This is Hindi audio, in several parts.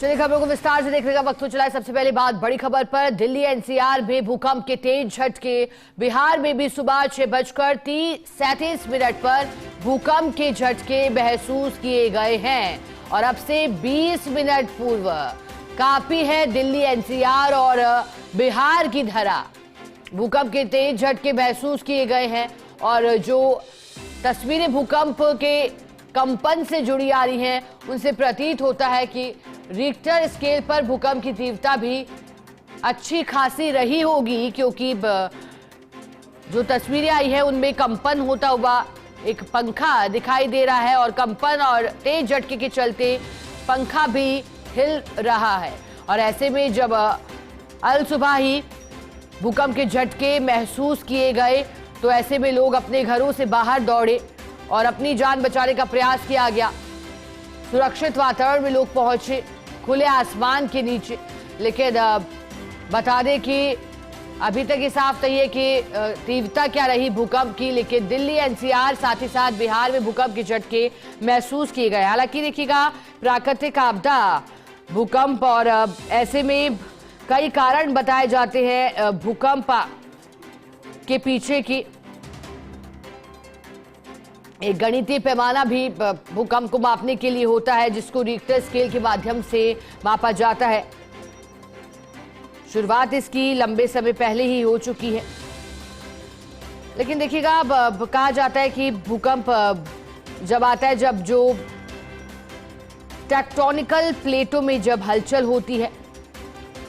चलिए खबरों को विस्तार से देखने का वक्त हो चला है। सबसे पहले बात बड़ी खबर पर। दिल्ली एनसीआर में भूकंप के तेज झटके। बिहार में भी सुबह 6:37 पर भूकंप के झटके महसूस किए गए हैं और अब से 20 मिनट पूर्व काफी है दिल्ली एनसीआर और बिहार की धरा। भूकंप के तेज झटके महसूस किए गए हैं और जो तस्वीरें भूकंप के कंपन से जुड़ी आ रही हैं उनसे प्रतीत होता है कि रिक्टर स्केल पर भूकंप की तीव्रता भी अच्छी खासी रही होगी, क्योंकि जो तस्वीरें आई है उनमें कंपन होता हुआ एक पंखा दिखाई दे रहा है और कंपन और तेज झटके के चलते पंखा भी हिल रहा है। और ऐसे में जब अल सुबह ही भूकंप के झटके महसूस किए गए तो ऐसे में लोग अपने घरों से बाहर दौड़े और अपनी जान बचाने का प्रयास किया गया। सुरक्षित वातावरण में लोग पहुंचे, खुले आसमान के नीचे। लेकिन बता दें कि अभी तक ये साफ नहीं है कि तीव्रता क्या रही भूकंप की, लेकिन दिल्ली एनसीआर साथ ही साथ बिहार में भूकंप के झटके महसूस किए गए। हालांकि देखिएगा, प्राकृतिक आपदा, भूकंप और ऐसे में कई कारण बताए जाते हैं भूकंप के पीछे की। एक गणितीय पैमाना भी भूकंप को मापने के लिए होता है, जिसको रिक्टर स्केल के माध्यम से मापा जाता है। शुरुआत इसकी लंबे समय पहले ही हो चुकी है, लेकिन देखिएगा कहा जाता है कि भूकंप जब आता है जब जो टेक्टोनिकल प्लेटों में जब हलचल होती है,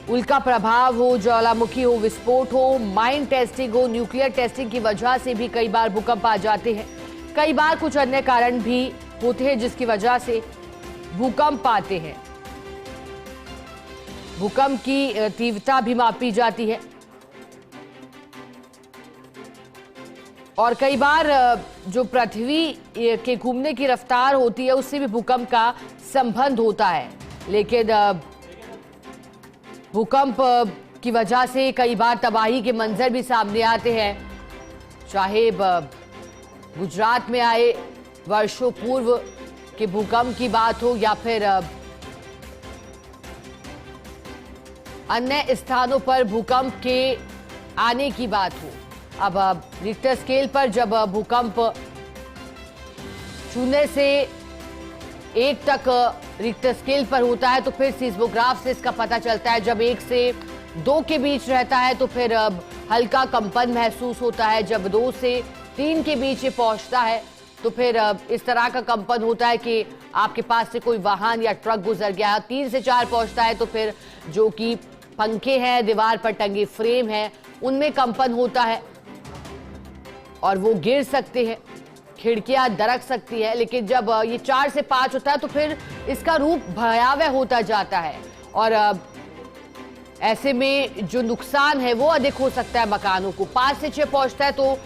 उल्का प्रभाव हो, ज्वालामुखी हो, विस्फोट हो, माइन टेस्टिंग हो, न्यूक्लियर टेस्टिंग की वजह से भी कई बार भूकंप आ जाते हैं। कई बार कुछ अन्य कारण भी होते हैं जिसकी वजह से भूकंप आते हैं। भूकंप की तीव्रता भी मापी जाती है और कई बार जो पृथ्वी के घूमने की रफ्तार होती है उससे भी भूकंप का संबंध होता है। लेकिन भूकंप की वजह से कई बार तबाही के मंजर भी सामने आते हैं, चाहे गुजरात में आए वर्षों पूर्व के भूकंप की बात हो या फिर अन्य स्थानों पर भूकंप के आने की बात हो। अब रिक्टर स्केल पर जब भूकंप 0 से 1 तक रिक्टर स्केल पर होता है तो फिर सीस्मोग्राफ से इसका पता चलता है। जब 1 से 2 के बीच रहता है तो फिर हल्का कंपन महसूस होता है। जब 2 से 3 के बीच ये पहुंचता है तो फिर इस तरह का कंपन होता है कि आपके पास से कोई वाहन या ट्रक गुजर गया। 3 से 4 पहुंचता है तो फिर जो कि पंखे हैं, दीवार पर टंगे फ्रेम हैं, उनमें कंपन होता है और वो गिर सकते हैं, खिड़कियां दरक सकती है। लेकिन जब ये 4 से 5 होता है तो फिर इसका रूप भयावह होता जाता है और ऐसे में जो नुकसान है वो अधिक हो सकता है मकानों को। 5 से 6 पहुंचता है तो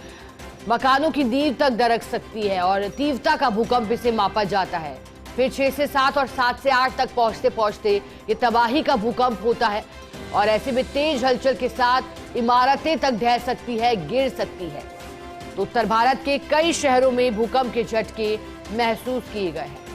मकानों की नींव तक दरक सकती है और तीव्रता का भूकंप इसे मापा जाता है। फिर 6 से 7 और 7 से 8 तक पहुंचते पहुंचते ये तबाही का भूकंप होता है और ऐसे में तेज हलचल के साथ इमारतें तक ढह सकती है, गिर सकती है। तो उत्तर भारत के कई शहरों में भूकंप के झटके महसूस किए गए हैं।